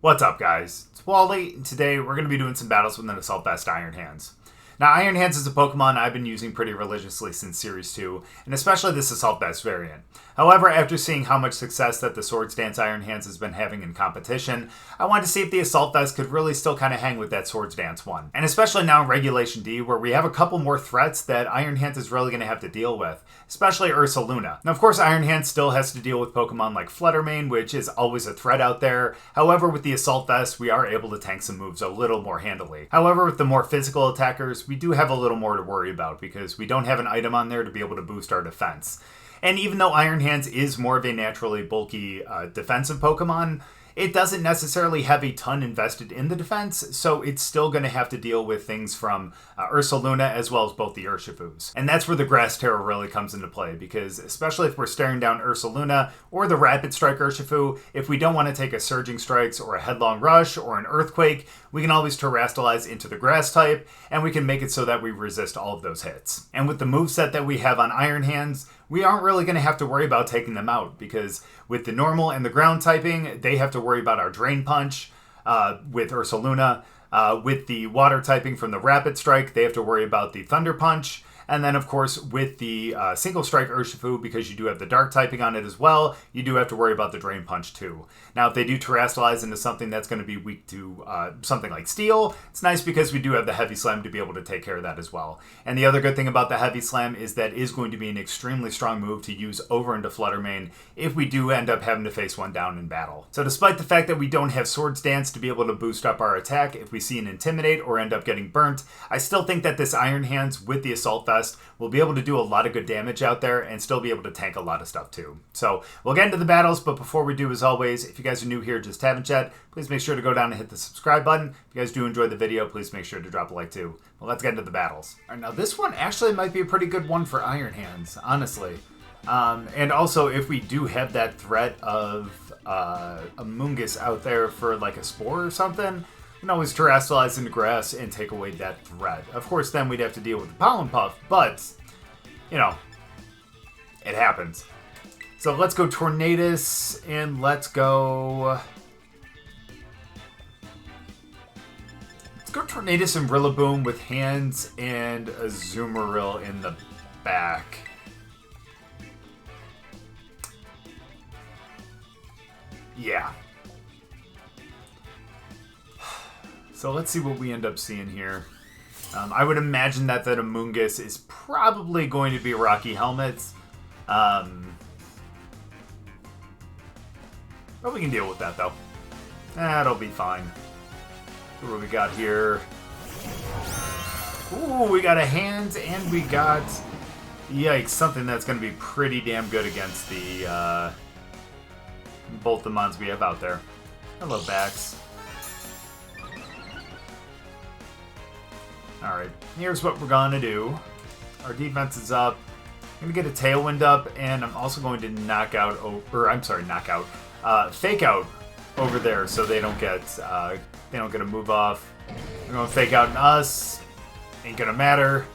What's up, guys? It's Wally, and today we're going to be doing some battles with an Assault Vest Iron Hands. Now, Iron Hands is a Pokemon I've been using pretty religiously since Series 2, and especially this Assault Vest variant. However, after seeing how much success that the Swords Dance Iron Hands has been having in competition, I wanted to see if the Assault Vest could really still kind of hang with that Swords Dance one. And especially now in Regulation D, where we have a couple more threats that Iron Hands is really going to have to deal with, especially Ursaluna. Now, of course, Iron Hands still has to deal with Pokemon like Fluttermane, which is always a threat out there. However, with the Assault Vest, we are able to tank some moves a little more handily. However, with the more physical attackers, we do have a little more to worry about because we don't have an item on there to be able to boost our defense. And even though Iron Hands is more of a naturally bulky defensive Pokemon, it doesn't necessarily have a ton invested in the defense, so it's still going to have to deal with things from Ursaluna as well as both the Urshifus. And that's where the Grass Terror really comes into play, because especially if we're staring down Ursaluna or the Rapid Strike Urshifu, if we don't want to take a Surging Strikes or a Headlong Rush or an Earthquake, we can always Terrastallize into the Grass type, and we can make it so that we resist all of those hits. And with the moveset that we have on Iron Hands, we aren't really going to have to worry about taking them out, because with the normal and the ground typing, they have to worry about our Drain Punch with Ursaluna. With the water typing from the Rapid Strike, they have to worry about the Thunder Punch. And then, of course, with the Single Strike Urshifu, because you do have the Dark typing on it as well, you do have to worry about the Drain Punch too. Now, if they do Terrastallize into something that's going to be weak to something like Steel, it's nice because we do have the Heavy Slam to be able to take care of that as well. And the other good thing about the Heavy Slam is that is going to be an extremely strong move to use over into Fluttermane if we do end up having to face one down in battle. So despite the fact that we don't have Swords Dance to be able to boost up our attack if we see an Intimidate or end up getting burnt, I still think that this Iron Hands with the Assault Vest will be able to do a lot of good damage out there and still be able to tank a lot of stuff too. So we'll get into the battles, but before we do, as always, if you guys are new here, just haven't yet, please make sure to go down and hit the subscribe button. If you guys do enjoy the video, please make sure to drop a like too. Well, let's get into the battles. All right, now this one actually might be a pretty good one for Iron Hands, honestly. And also, if we do have that threat of a Mungus out there for like a Spore or something, we can always Terrastallize into Grass and take away that threat. Of course, then we'd have to deal with the Pollen Puff, but, you know, it happens. So let's go Tornadus, and let's go Tornadus and Rillaboom with Hands and Azumarill in the back. Yeah. So let's see what we end up seeing here. I would imagine that the Amoonguss is probably going to be Rocky Helmets. But we can deal with that, though. That'll be fine. See what we got here. Ooh, we got a Hands, and we got... Yikes, something that's going to be pretty damn good against the... both the mons we have out there. Hello, Bax. Alright, here's what we're going to do. Our defense is up. I'm going to get a Tailwind up, and I'm also going to Fake Out over there so they don't get a move off. We're going to Fake Out on us. Ain't going to matter.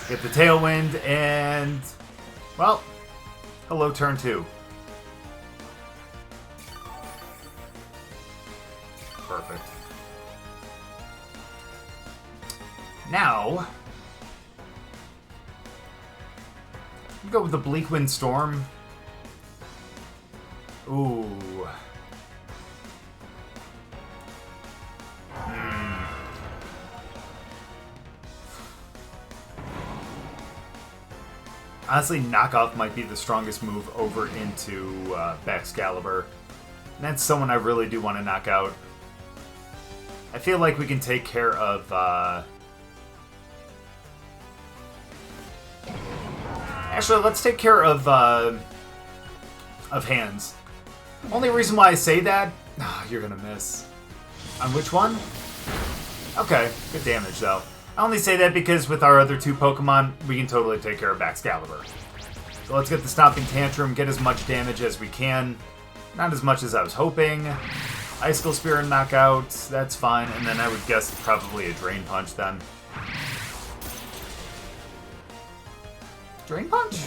Get the Tailwind, and, well, hello turn 2. Perfect. Now, go with the Bleak Wind Storm. Ooh. Honestly, Knockoff might be the strongest move over into Baxcalibur. And that's someone I really do want to knock out. I feel like we can take care of... Actually, let's take care of Hands. Only reason why I say that... you're gonna miss. On which one? Okay, good damage, though. I only say that because with our other two Pokemon, we can totally take care of Baxcalibur. So let's get the Stomping Tantrum, get as much damage as we can. Not as much as I was hoping. Icicle Spear and Knockout, that's fine. And then I would guess probably a Drain Punch then. Drain Punch?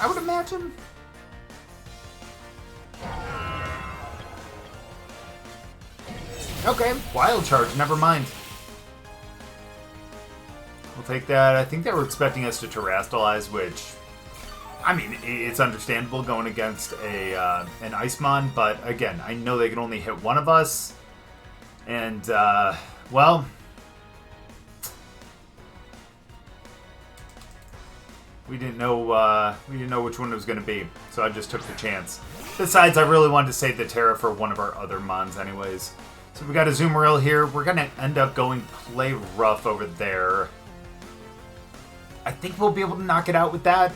I would imagine. Okay, Wild Charge, never mind. We'll take that. I think they were expecting us to Terrastalize, which, I mean, it's understandable going against an Icemon, but again, I know they can only hit one of us, and, well, we didn't know which one it was going to be, so I just took the chance. Besides, I really wanted to save the Terra for one of our other Mons anyways. So we got Azumarill here. We're going to end up going Play Rough over there. I think we'll be able to knock it out with that.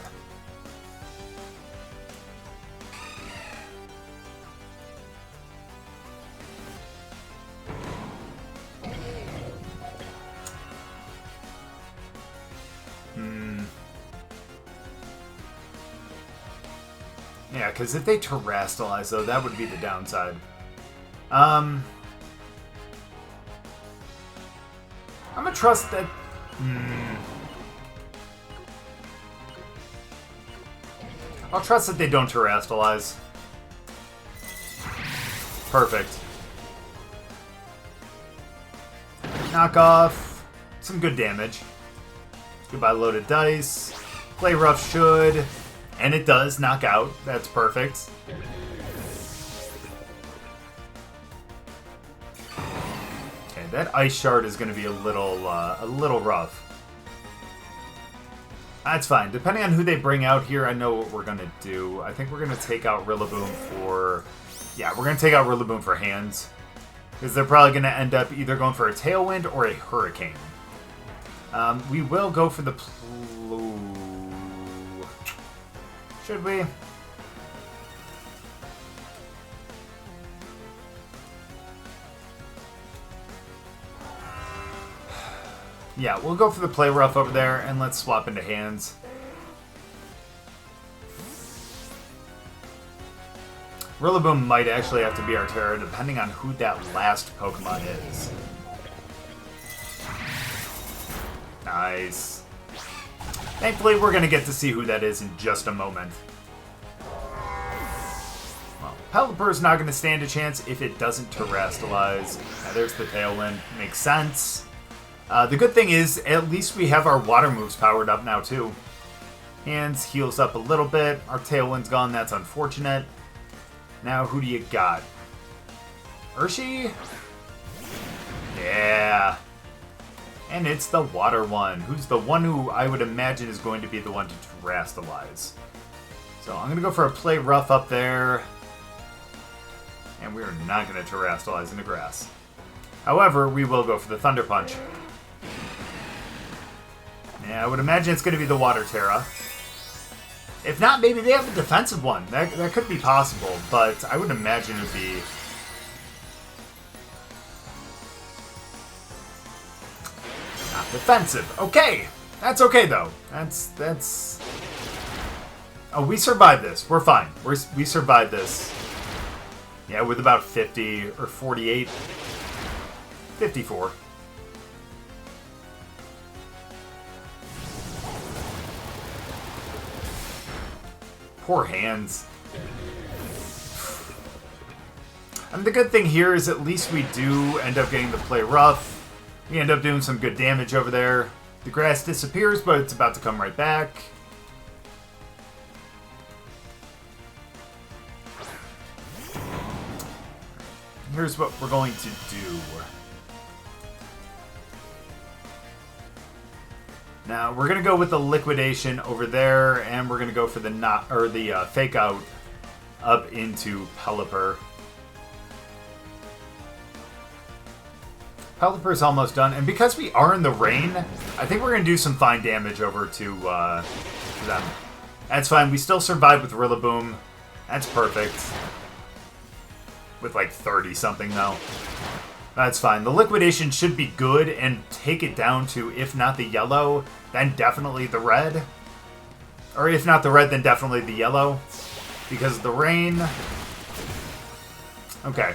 Yeah, because if they Terrastalize, though, that would be the downside. I'm going to trust that... I'll trust that they don't Terrastalize. Perfect. Knock off. Some good damage. Goodbye, loaded dice. Play Rough should... And it does knock out. That's perfect. Okay, that Ice Shard is going to be a little rough. That's fine. Depending on who they bring out here, I know what we're going to do. I think we're going to take out Rillaboom for... Yeah, we're going to take out Rillaboom for hands. Because they're probably going to end up either going for a Tailwind or a Hurricane. We will go for the... Should we? Yeah, we'll go for the Play Rough over there, and let's swap into hands. Rillaboom might actually have to be our Terra, depending on who that last Pokemon is. Nice. Thankfully, we're going to get to see who that is in just a moment. Well, Pelipper's not going to stand a chance if it doesn't Terrastalize. There's the Tailwind. Makes sense. The good thing is, at least we have our Water moves powered up now, too. Hands heals up a little bit. Our Tailwind's gone. That's unfortunate. Now, who do you got? Urshi? Yeah. And it's the Water one, who's the one who I would imagine is going to be the one to Terrastalize. So I'm going to go for a Play Rough up there. And we're not going to Terrastalize into grass. However, we will go for the Thunder Punch. Yeah, I would imagine it's going to be the Water Terra. If not, maybe they have a defensive one. That could be possible, but I would imagine it would be... defensive. Okay. That's okay, though. That's... Oh, we survived this. We're fine. We survived this. Yeah, with about 50 or 48. 54. Poor hands. I mean, the good thing here is at least we do end up getting the Play Rough. We end up doing some good damage over there. The grass disappears, but it's about to come right back. Here's what we're going to do. Now, we're going to go with the Liquidation over there, and we're going to go for the Fake Out up into Pelipper. Pelipper's almost done, and because we are in the rain, I think we're going to do some fine damage over to them. That's fine. We still survived with Rillaboom. That's perfect. With like 30-something, though. That's fine. The Liquidation should be good and take it down to, if not the yellow, then definitely the red. Or if not the red, then definitely the yellow. Because of the rain. Okay.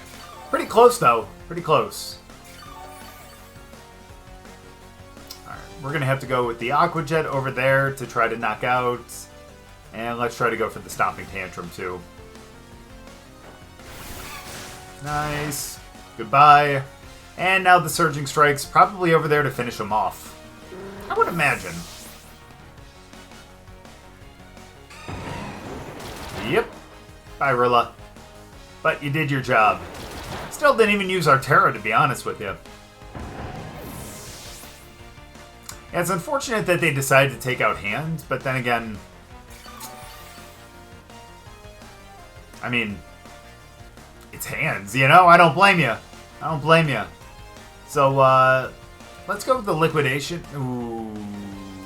Pretty close, though. Pretty close. We're going to have to go with the Aqua Jet over there to try to knock out. And let's try to go for the Stomping Tantrum, too. Nice. Goodbye. And now the Surging Strike's probably over there to finish him off. I would imagine. Yep. Bye, Rilla. But you did your job. Still didn't even use our Terra, to be honest with you. Yeah, it's unfortunate that they decided to take out Hand, but then again... I mean... It's Hands, you know? I don't blame you. I don't blame you. So, let's go with the Liquidation. Ooh.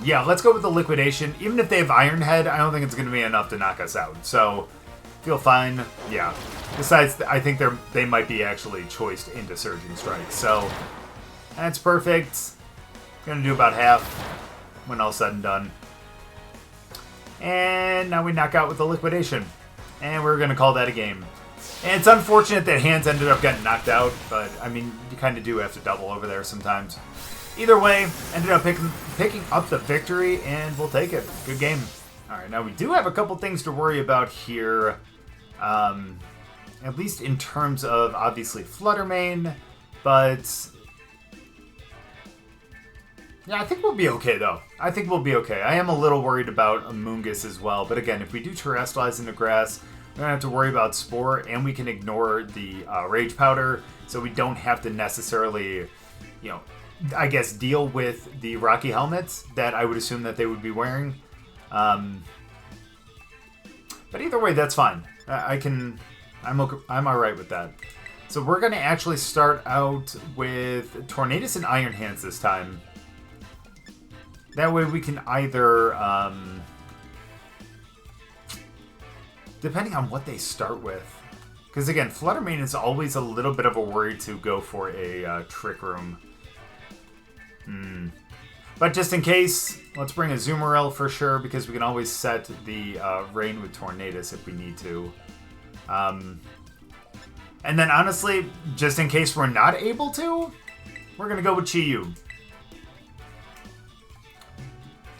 Yeah, let's go with the Liquidation. Even if they have Iron Head, I don't think it's going to be enough to knock us out. So, feel fine. Yeah. Besides, I think they might be actually choiced into Surging Strike. So, that's perfect. Gonna do about half when all said and done. And now we knock out with the Liquidation. And we're gonna call that a game. And it's unfortunate that Hands ended up getting knocked out, but I mean, you kind of do have to double over there sometimes. Either way, ended up picking up the victory, and we'll take it. Good game. Alright, now we do have a couple things to worry about here. At least in terms of, obviously, Fluttermane, but... yeah, I think we'll be okay, though. I think we'll be okay. I am a little worried about Amoonguss as well, but again, if we do Terrestrialize into grass, we're going to have to worry about Spore, and we can ignore the Rage Powder, so we don't have to necessarily, you know, I guess deal with the Rocky helmets that I would assume that they would be wearing. But either way, that's fine. I'm alright with that. So we're going to actually start out with Tornadus and Iron Hands this time. That way we can either, depending on what they start with. Because again, Fluttermane is always a little bit of a worry to go for a Trick Room. But just in case, let's bring Azumarill for sure, because we can always set the Rain with Tornadus if we need to. And then honestly, just in case we're not able to, we're going to go with Chi-Yu.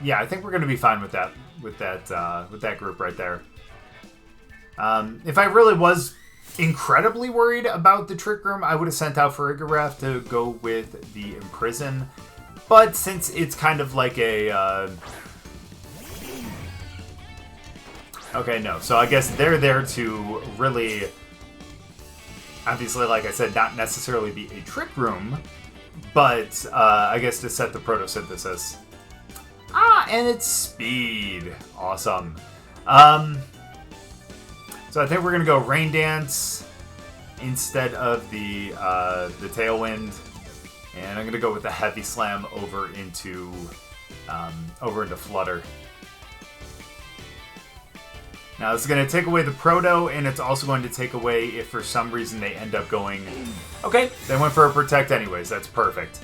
Yeah, I think we're going to be fine with that group right there. If I really was incredibly worried about the Trick Room, I would have sent out Farigiraf to go with the Imprison. But since it's kind of like a... okay, no. So I guess they're there to really... obviously, like I said, not necessarily be a Trick Room, but I guess to set the Photosynthesis. Ah, and it's speed. Awesome. So I think we're going to go Rain Dance instead of the Tailwind. And I'm going to go with the Heavy Slam over into Flutter. Now this is going to take away the Proto, and it's also going to take away if for some reason they end up going... okay, they went for a Protect anyways. That's perfect.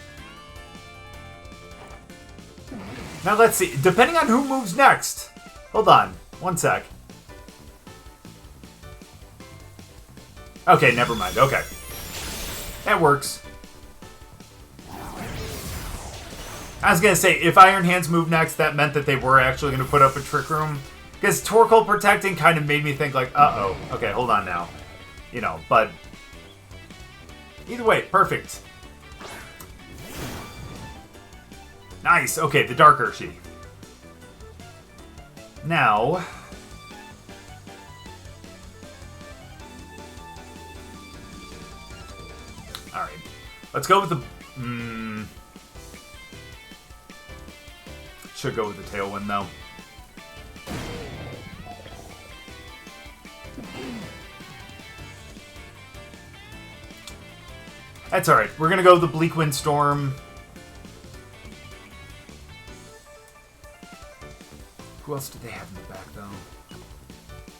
Now let's see. Depending on who moves next. Hold on. One sec. Okay, never mind. Okay. That works. I was going to say, if Iron Hands moved next, that meant that they were actually going to put up a Trick Room. Because Torkoal protecting kind of made me think like, uh-oh. Okay, hold on now. You know, but... either way, perfect. Nice. Okay, the Dark Urshi. Now... alright. Let's go with the... should go with the Tailwind, though. That's alright. We're going to go with the Bleak Wind Storm. Who else do they have in the back, though?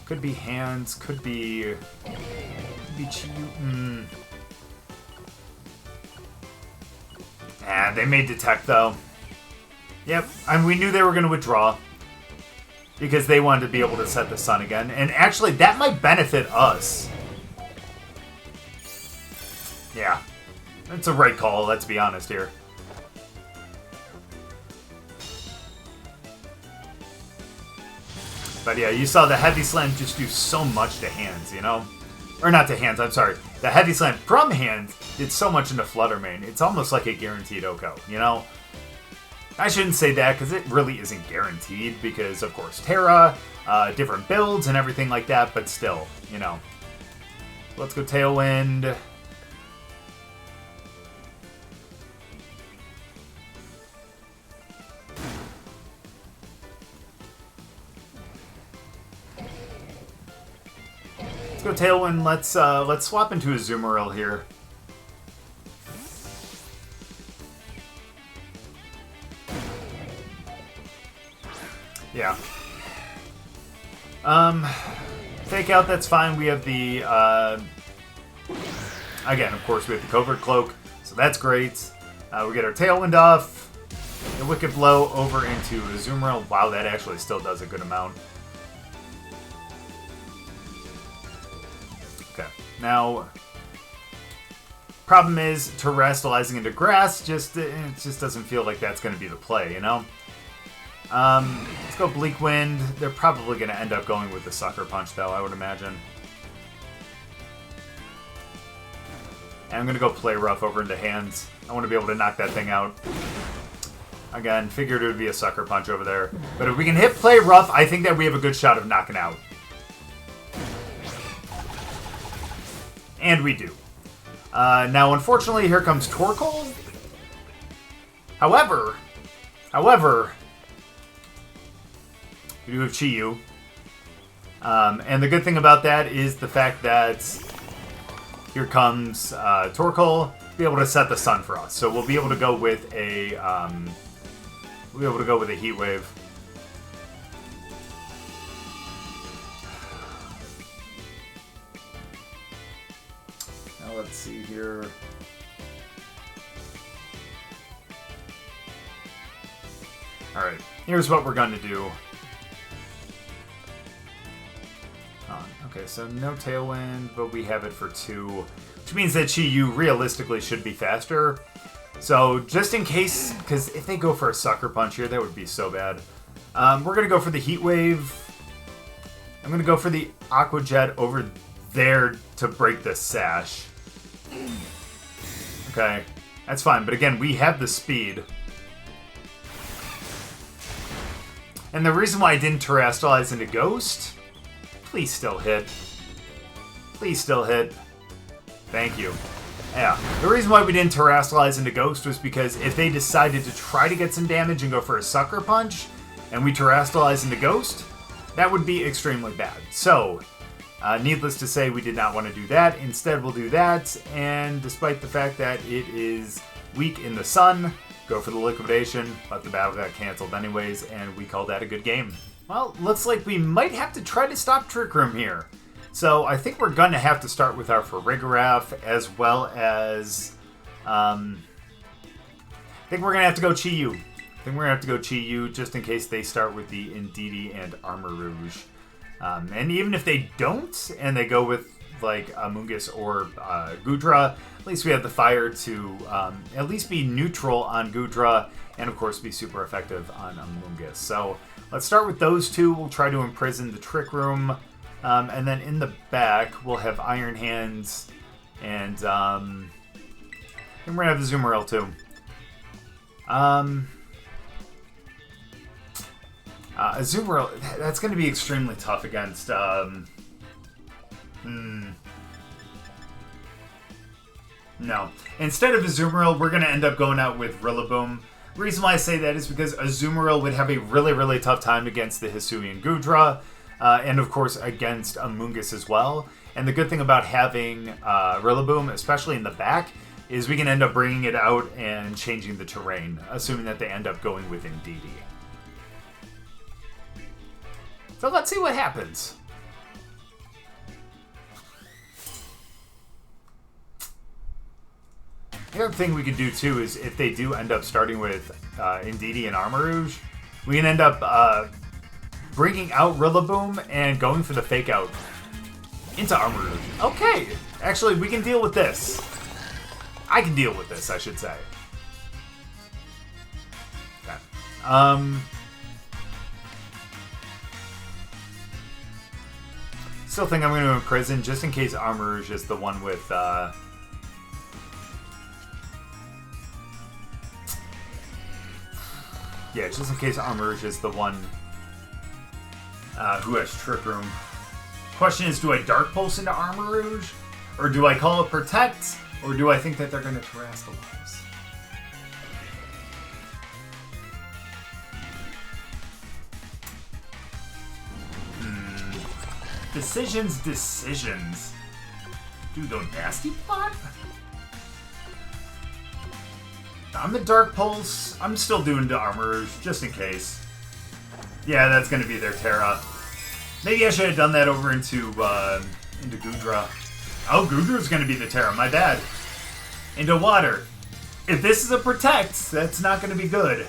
Could be Hands. Could be Chi-Yu. And they made Detect, though. Yep. I mean, we knew they were going to withdraw. Because they wanted to be able to set the Sun again. And actually, that might benefit us. Yeah. That's a right call, let's be honest here. But yeah, you saw the Heavy Slam just do so much to Hands, you know? Or not to hands, I'm sorry. The Heavy Slam from hands did so much into Flutter Mane. It's almost like a guaranteed OHKO, you know? I shouldn't say that because it really isn't guaranteed because, of course, Terra, different builds and everything like that, but still, you know. Let's go Tailwind. Let's go Tailwind. Let's swap into Azumarill here. Yeah. Fake out, that's fine. We have the, again, of course, we have the Covert Cloak, so that's great. We get our Tailwind off, the Wicked Blow over into Azumarill. Wow, that actually still does a good amount. Okay, now, problem is, terrestrializing into grass, it just doesn't feel like that's going to be the play, you know? Let's go Bleak Wind. They're probably going to end up going with the Sucker Punch, though, I would imagine. And I'm going to go Play Rough over into hands. I want to be able to knock that thing out. Again, figured it would be a Sucker Punch over there. But if we can hit Play Rough, I think that we have a good shot of knocking out. And we do. Now, unfortunately, here comes Torkoal. However, we do have Chi-Yu. And the good thing about that is the fact that here comes Torkoal, be able to set the sun for us. So we'll be able to go with a Heat Wave. Now let's see here. All right, here's what we're going to do. Okay, so no Tailwind, but we have it for 2, which means that Chi-Yu realistically should be faster. So just in case, because if they go for a Sucker Punch here, that would be so bad. We're going to go for the Heat Wave. I'm going to go for the Aqua Jet over there to break the Sash. Okay, that's fine. But again, we have the speed. And the reason why I didn't terrestrialize into Ghost... Please still hit. Please still hit. Thank you. Yeah. The reason why we didn't terrestrialize into Ghost was because if they decided to try to get some damage and go for a Sucker Punch, and we terrestrialize into Ghost, that would be extremely bad. So, needless to say, we did not want to do that. Instead, we'll do that, and despite the fact that it is weak in the sun, go for the Liquidation, but the battle got canceled anyways, and we call that a good game. Well, looks like we might have to try to stop Trick Room here. So I think we're going to have to start with our Farigiraf as well as... I think we're going to have to go Chi-Yu. Just in case they start with the Indeedee and Armarouge. And even if they don't, and they go with like Amoonguss or Goodra, at least we have the fire to at least be neutral on Goodra, and of course be super effective on Amoonguss. So let's start with those two. We'll try to imprison the Trick Room. And then in the back, we'll have Iron Hands, and we're going to have the Azumarill too. Azumarill, that's going to be extremely tough against... No. Instead of Azumarill, we're going to end up going out with Rillaboom. The reason why I say that is because Azumarill would have a really, really tough time against the Hisuian Goodra, and of course against Amoonguss as well. And the good thing about having Rillaboom, especially in the back, is we can end up bringing it out and changing the terrain, assuming that they end up going with Indeedee. So let's see what happens. The other thing we could do too is if they do end up starting with Indeedee and Armarouge, we can end up bringing out Rillaboom and going for the fake out into Armarouge. Okay, actually we can deal with this. I can deal with this, I should say. Okay. Still think I'm going to imprison just in case Armourouge is the one with... Yeah, just in case Armourouge is the one who has Trick Room. Question is, do I Dark Pulse into Armourouge? Or do I call it Protect? Or do I think that they're going to Terrastallize? Decisions. Dude, go Nasty Plot? I'm the Dark Pulse. I'm still doing the Armourouge, just in case. Yeah, that's going to be their Terra. Maybe I should have done that over into Goodra. Oh, Goodra's going to be the Terra. My bad. Into Water. If this is a Protect, that's not going to be good.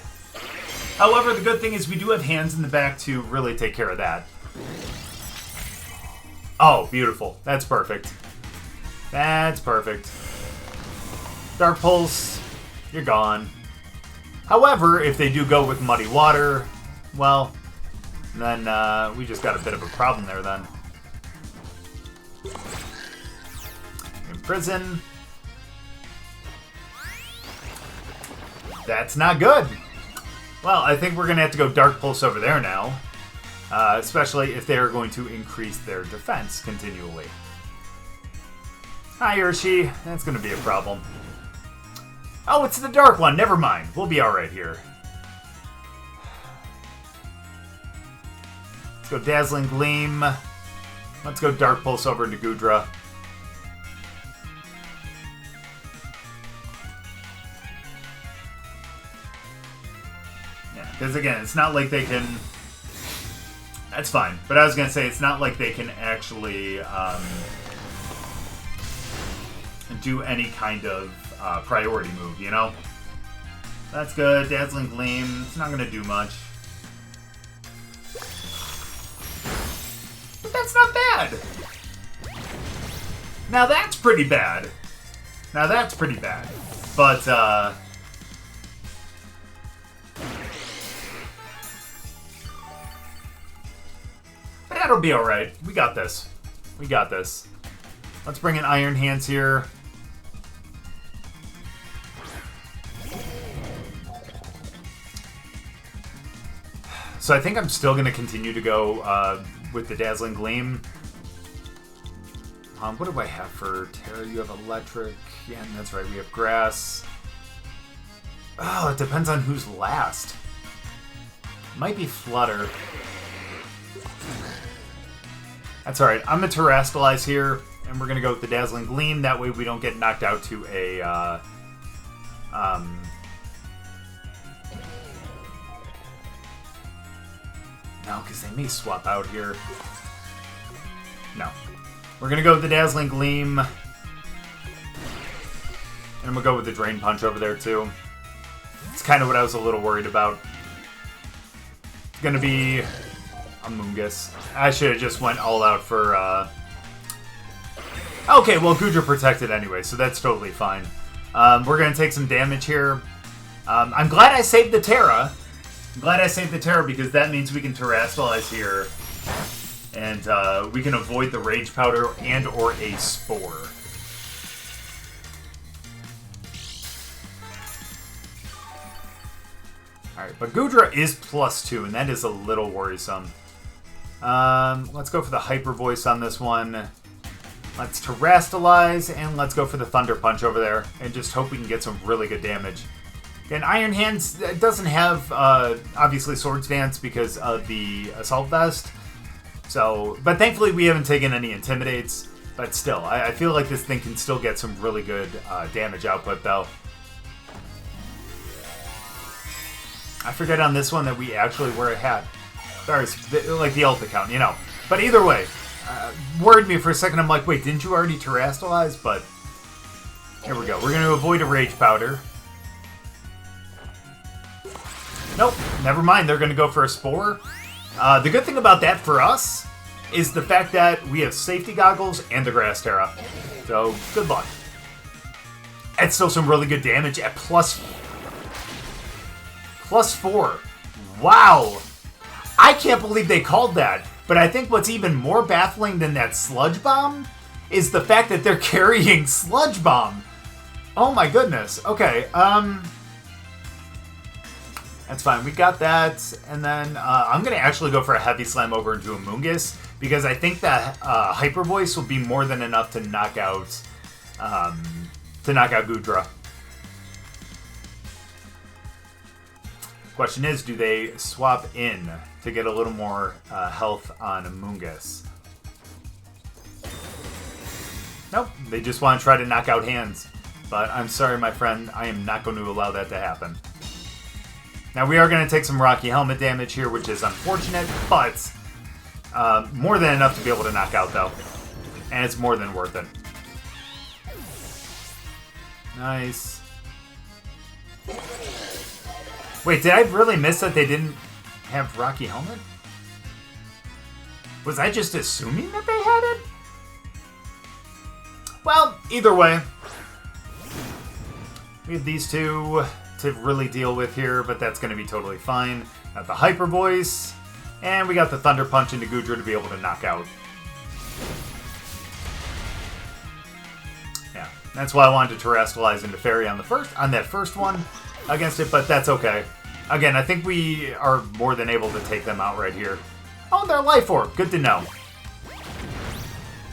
However, the good thing is we do have hands in the back to really take care of that. Oh, beautiful. That's perfect. That's perfect. Dark Pulse, you're gone. However, if they do go with Muddy Water, well, then we just got a bit of a problem there then. Imprison. That's not good. Well, I think we're going to have to go Dark Pulse over there now. Especially if they're going to increase their defense continually. Hi, Urshi. That's going to be a problem. Oh, it's the dark one. Never mind. We'll be alright here. Let's go Dazzling Gleam. Let's go Dark Pulse over into Goodra. Yeah, because again, it's not like they can... That's fine. But I was going to say, it's not like they can actually do any kind of priority move, you know? That's good. Dazzling Gleam. It's not going to do much. But that's not bad. Now that's pretty bad. Now that's pretty bad. But, that'll be alright. We got this. We got this. Let's bring in Iron Hands here. So I think I'm still going to continue to go with the Dazzling Gleam. What do I have for Terra? You have Electric. Yeah, that's right. We have Grass. Oh, it depends on who's last. Might be Flutter. That's alright. I'm going to Terrastallize here, and we're going to go with the Dazzling Gleam. That way we don't get knocked out to a... No, because they may swap out here. No. We're going to go with the Dazzling Gleam. And we'll go with the Drain Punch over there, too. It's kind of what I was a little worried about. It's going to be... Amoonguss. I should have just went all out for, Okay, well, Goodra protected anyway, so that's totally fine. We're going to take some damage here. I'm glad I saved the Terra. I'm glad I saved the Terra because that means we can Terrastallize here. And we can avoid the Rage Powder and or a Spore. Alright, but Goodra is +2, and that is a little worrisome. Let's go for the Hyper Voice on this one. Let's Terrastallize, and let's go for the Thunder Punch over there, and just hope we can get some really good damage. Again, Iron Hands doesn't have, obviously, Swords Dance because of the Assault Vest. So, but thankfully we haven't taken any Intimidates. But still, I feel like this thing can still get some really good damage output, though. I forget on this one that we actually wear a hat. Sorry, like the ult account, you know. But either way, worried me for a second. I'm like, wait, didn't you already Terrastallize? But here we go. We're going to avoid a Rage Powder. Nope, never mind. They're going to go for a Spore. The good thing about that for us is the fact that we have Safety Goggles and the Grass Terra. So, good luck. That's still some really good damage at +4. Wow! I can't believe they called that. But I think what's even more baffling than that Sludge Bomb is the fact that they're carrying Sludge Bomb. Oh my goodness. Okay, that's fine. We got that. And then I'm going to actually go for a Heavy Slam over into Amoonguss because I think that Hyper Voice will be more than enough to knock out Goodra. Question is, do they swap in to get a little more health on Amoonguss? Nope, they just want to try to knock out hands. But I'm sorry, my friend, I am not going to allow that to happen. Now, we are going to take some Rocky Helmet damage here, which is unfortunate, but more than enough to be able to knock out, though. And it's more than worth it. Nice. Wait, did I really miss that they didn't have Rocky Helmet? Was I just assuming that they had it? Well, either way, we have these two to really deal with here, but that's going to be totally fine. Got the Hyper Voice, and we got the Thunder Punch into Goodra to be able to knock out. Yeah, that's why I wanted to Terrestrialize into Fairy on that first one against it, but that's okay. Again, I think we are more than able to take them out right here. Oh, they're Life Orb. Good to know.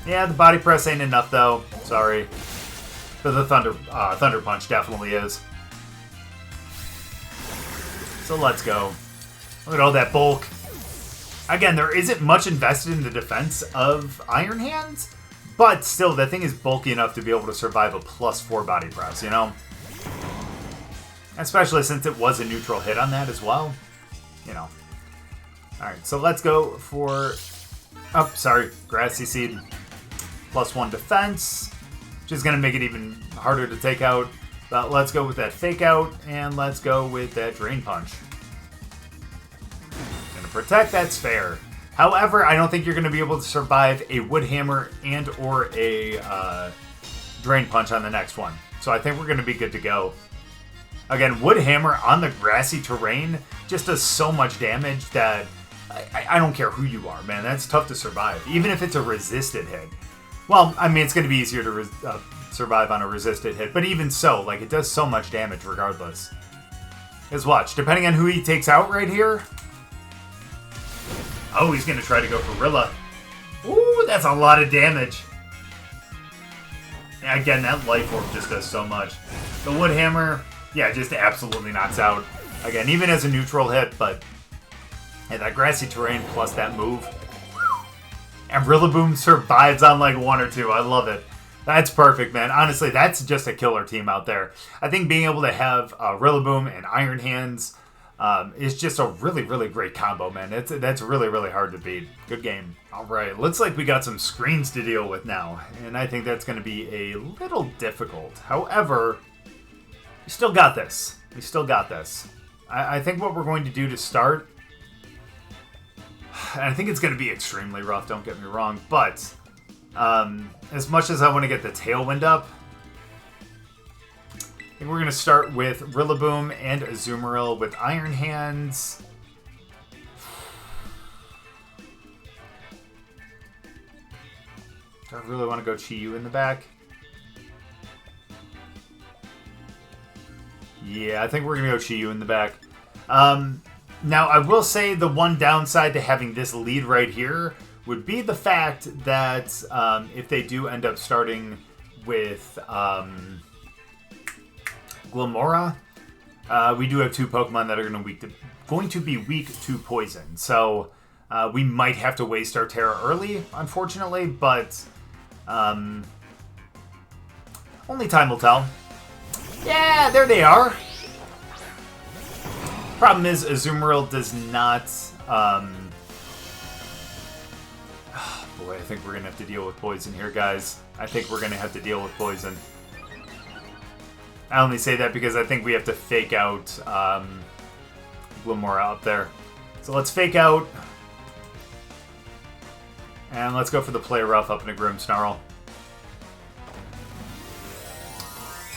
Yeah, the Body Press ain't enough, though. Sorry. But the Thunder Punch definitely is. So let's go. Look at all that bulk. Again, there isn't much invested in the defense of Iron Hands, but still, that thing is bulky enough to be able to survive a +4 body press, you know? Especially since it was a neutral hit on that as well. You know. Alright, so let's go for... Oh, sorry. Grassy Seed. +1 defense, which is going to make it even harder to take out. But let's go with that Fake Out, and let's go with that Drain Punch. Gonna protect, that's fair. However, I don't think you're going to be able to survive a Wood Hammer and or a Drain Punch on the next one. So I think we're going to be good to go. Again, Wood Hammer on the grassy terrain just does so much damage that I don't care who you are, man. That's tough to survive, even if it's a resisted hit. Well, I mean, it's going to be easier to survive on a resisted hit, but even so, like, it does so much damage regardless. Because watch, depending on who he takes out right here... Oh, he's going to try to go for Rilla. Ooh, that's a lot of damage. Yeah, again, that Life Orb just does so much. The Wood Hammer, yeah, just absolutely knocks out. Again, even as a neutral hit, but... Yeah, that grassy terrain plus that move... And Rillaboom survives on like 1 or 2. I love it. That's perfect, man. Honestly, that's just a killer team out there. I think being able to have Rillaboom and Iron Hands is just a really, really great combo, man. That's really, really hard to beat. Good game. All right, looks like we got some screens to deal with now, and I think that's going to be a little difficult. However, we still got this. We still got this. I think what we're going to do to start... And I think it's going to be extremely rough, don't get me wrong, but as much as I want to get the Tailwind up, I think we're going to start with Rillaboom and Azumarill with Iron Hands. Do I really want to go Chi-Yu in the back? Yeah, I think we're going to go Chi-Yu in the back. Now, I will say the one downside to having this lead right here would be the fact that if they do end up starting with Glimmora, we do have 2 Pokemon that are going to be weak to poison. So we might have to waste our Terra early, unfortunately, but only time will tell. Yeah, there they are. Problem is, Azumarill does not... boy, I think we're going to have to deal with poison here, guys. I think we're going to have to deal with poison. I only say that because I think we have to fake out Glimmora up there. So let's fake out. And let's go for the Play Rough up in a Grimmsnarl.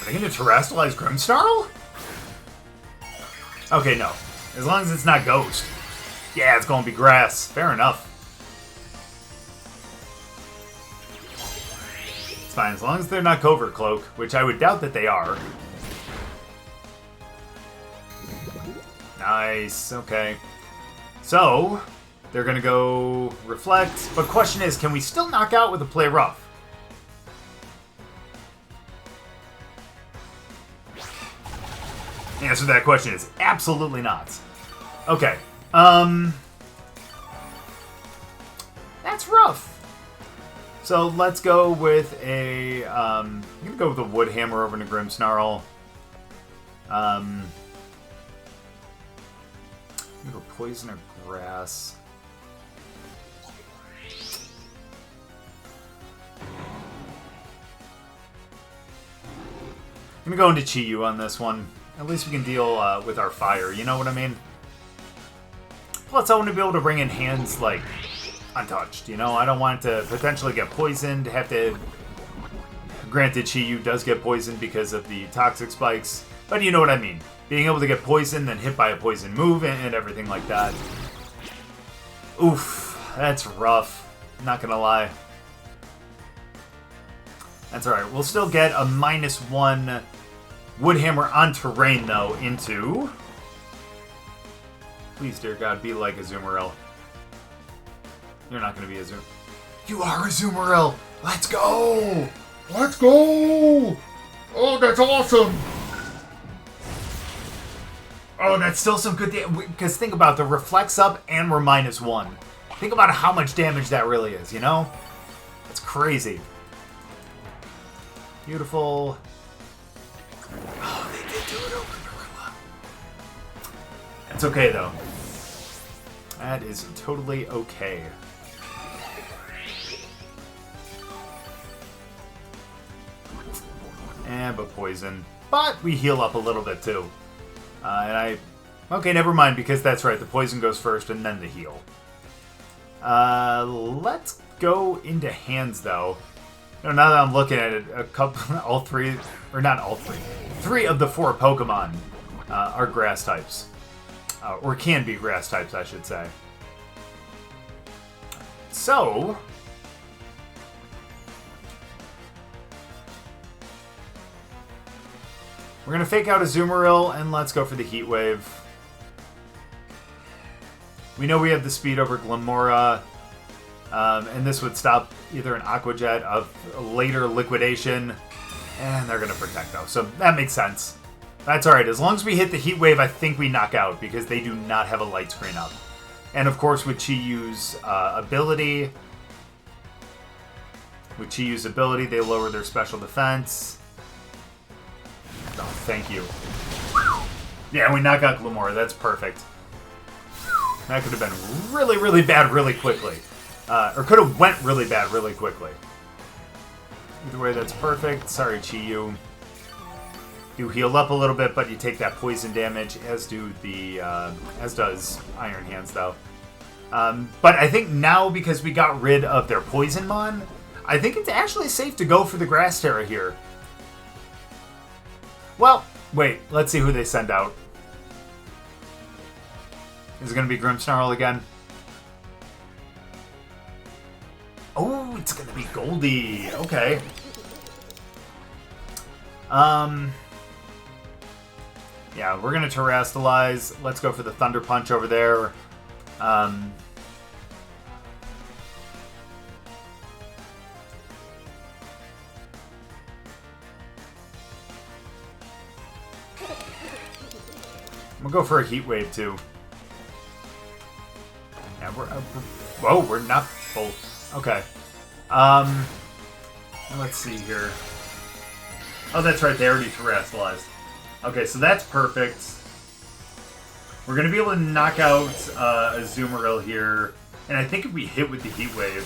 Are they going to Terrestrialize Grimmsnarl? Okay, no. As long as it's not Ghost. Yeah, it's going to be Grass. Fair enough. It's fine, as long as they're not Covert Cloak, which I would doubt that they are. Nice, okay. So, they're gonna go Reflect, but question is, can we still knock out with a Play Rough? The answer to that question is absolutely not. Okay, that's rough. So let's go with a, I'm gonna go with a Wood Hammer over to Grimmsnarl. I'm gonna go Poison or Grass. I'm gonna go into Chi-Yu on this one. At least we can deal with our fire, you know what I mean? Plus, I want to be able to bring in hands, like, untouched, you know? I don't want it to potentially get poisoned, have to... Granted, Chi-Yu does get poisoned because of the toxic spikes, but you know what I mean. Being able to get poisoned, then hit by a poison move, and everything like that. Oof, that's rough. Not gonna lie. That's alright. We'll still get a -1 Woodhammer on terrain, though, into... Please, dear God, be like Azumarill. You're not going to be Azumarill. You are Azumarill! Let's go! Let's go! Oh, that's awesome! Oh, that's still some good damage. Because think about the Reflects up and we're -1. Think about how much damage that really is, you know? That's crazy. Beautiful. Oh, they did do it over Gorilla. That's okay, though. That is totally okay. But poison. But we heal up a little bit, too. Okay, never mind, because that's right. The poison goes first, and then the heal. Let's go into hands, though. You know, now that I'm looking at it, all three, or not all three, 3 of the 4 Pokemon are grass types. Or can be grass types, I should say. So... we're going to fake out Azumarill, and let's go for the Heat Wave. We know we have the speed over Glimmora, and this would stop either an Aqua Jet of later liquidation, and they're going to protect, though, so that makes sense. That's alright, as long as we hit the Heat Wave, I think we knock out, because they do not have a light screen up. And of course, with Chi-Yu's ability, they lower their special defense. Oh, thank you. Yeah, we knock out Glimmora. That's perfect. That could have been really, really bad really quickly. Or could have went really bad really quickly. Either way, that's perfect. Sorry, Chi-Yu. You heal up a little bit, but you take that poison damage, as does Iron Hands, though. But I think now, because we got rid of their Poison Mon, I think it's actually safe to go for the Grass Terra here. Well, wait, let's see who they send out. Is it going to be Grimmsnarl again? Oh, it's going to be Goldie. Okay. Yeah, we're going to Terrastalize. Let's go for the Thunder Punch over there. We'll go for a Heat Wave, too. Yeah, whoa, we're not both. Okay. Let's see here. Oh, that's right, they already Terrastalized. Okay, so that's perfect. We're going to be able to knock out Azumarill here. And I think if we hit with the Heat Wave...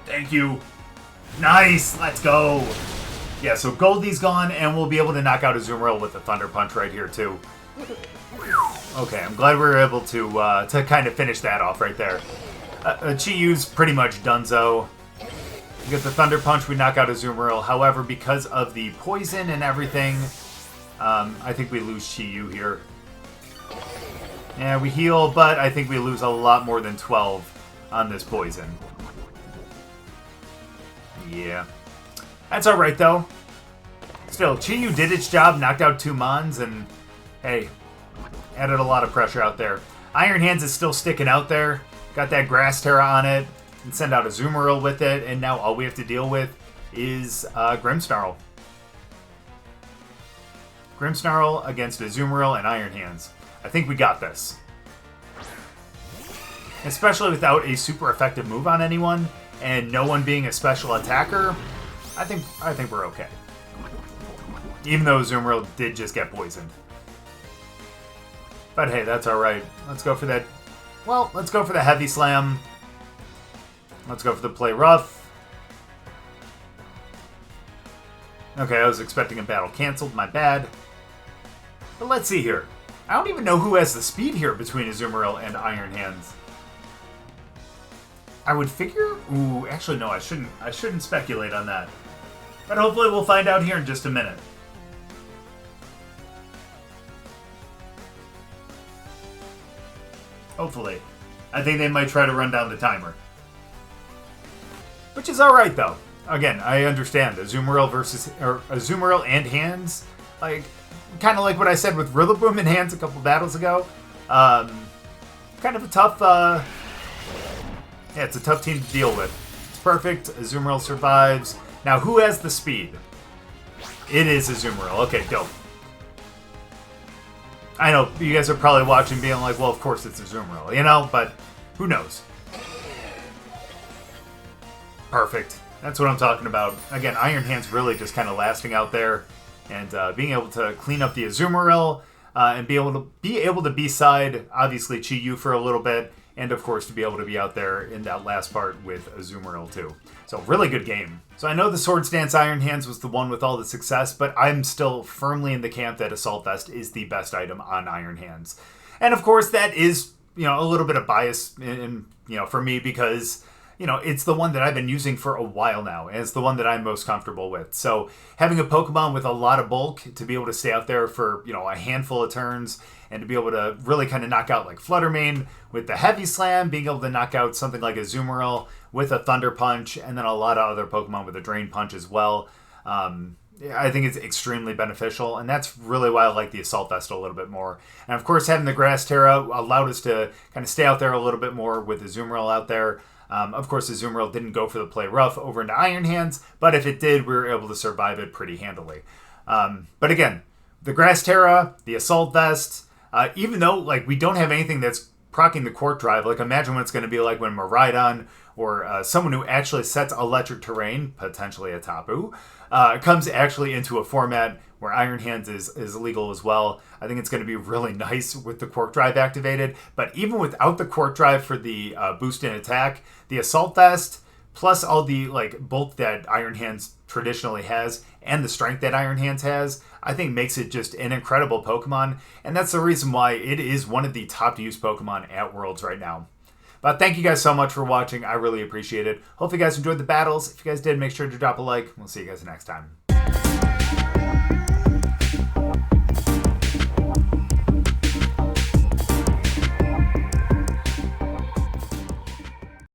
Thank you. Nice, let's go. Yeah, so Goldie's gone, and we'll be able to knock out Azumarill with the Thunder Punch right here, too. Okay, I'm glad we were able to kind of finish that off right there. Chi-Yu's pretty much donezo. We get the Thunder Punch, we knock out Azumarill. However, because of the poison and everything, I think we lose Chi-Yu here. Yeah, we heal, but I think we lose a lot more than 12 on this poison. Yeah. That's alright, though. Still, Chi-Yu did its job, knocked out 2 Mons, and, hey, added a lot of pressure out there. Iron Hands is still sticking out there. Got that Grass Terra on it. And send out Azumarill with it, and now all we have to deal with is Grimmsnarl. Grimmsnarl against Azumarill and Iron Hands. I think we got this. Especially without a super effective move on anyone, and no one being a special attacker, I think we're okay. Even though Azumarill did just get poisoned. But hey, that's alright. Let's go for that. Well, let's go for the Heavy Slam. Let's go for the Play Rough. Okay, I was expecting a battle canceled. My bad. But let's see here. I don't even know who has the speed here between Azumarill and Iron Hands. I would figure... Ooh, actually no, I shouldn't speculate on that. But hopefully we'll find out here in just a minute. Hopefully. I think they might try to run down the timer. Which is alright, though. Again, I understand. Azumarill and Hands, like, kind of like what I said with Rillaboom and Hands a couple battles ago. Kind of a tough, yeah, it's a tough team to deal with. It's perfect. Azumarill survives. Now, who has the speed? It is Azumarill. Okay, dope. I know, you guys are probably watching being like, well, of course it's Azumarill, you know? But who knows? Perfect. That's what I'm talking about. Again, Iron Hands really just kind of lasting out there and being able to clean up the Azumarill and be able to B-side, obviously, Chi-Yu for a little bit, and of course to be able to be out there in that last part with Azumarill too. So really good game. So I know the Swords Dance Iron Hands was the one with all the success, but I'm still firmly in the camp that Assault Vest is the best item on Iron Hands. And of course that is, you know, a little bit of bias in you know, for me because, you know, it's the one that I've been using for a while now, and it's the one that I'm most comfortable with. So having a Pokemon with a lot of bulk to be able to stay out there for, you know, a handful of turns and to be able to really kind of knock out like Fluttermane with the Heavy Slam, being able to knock out something like Azumarill with a Thunder Punch, and then a lot of other Pokemon with a Drain Punch as well. I think it's extremely beneficial, and that's really why I like the Assault Vest a little bit more. And of course, having the Grass Terra allowed us to kind of stay out there a little bit more with Azumarill out there. Of course, Azumarill didn't go for the Play Rough over into Iron Hands, but if it did, we were able to survive it pretty handily. But again, the Grass Terra, the Assault Vest, even though like we don't have anything that's proccing the Quark Drive, like imagine what it's going to be like when Miraidon or someone who actually sets electric terrain, potentially a Tapu, comes actually into a format where Iron Hands is legal as well. I think it's going to be really nice with the Quark Drive activated. But even without the Quark Drive for the boost in attack, the Assault Vest, plus all the like bulk that Iron Hands traditionally has, and the strength that Iron Hands has, I think makes it just an incredible Pokemon. And that's the reason why it is one of the top used Pokemon at Worlds right now. But thank you guys so much for watching. I really appreciate it. Hope you guys enjoyed the battles. If you guys did, make sure to drop a like. We'll see you guys next time.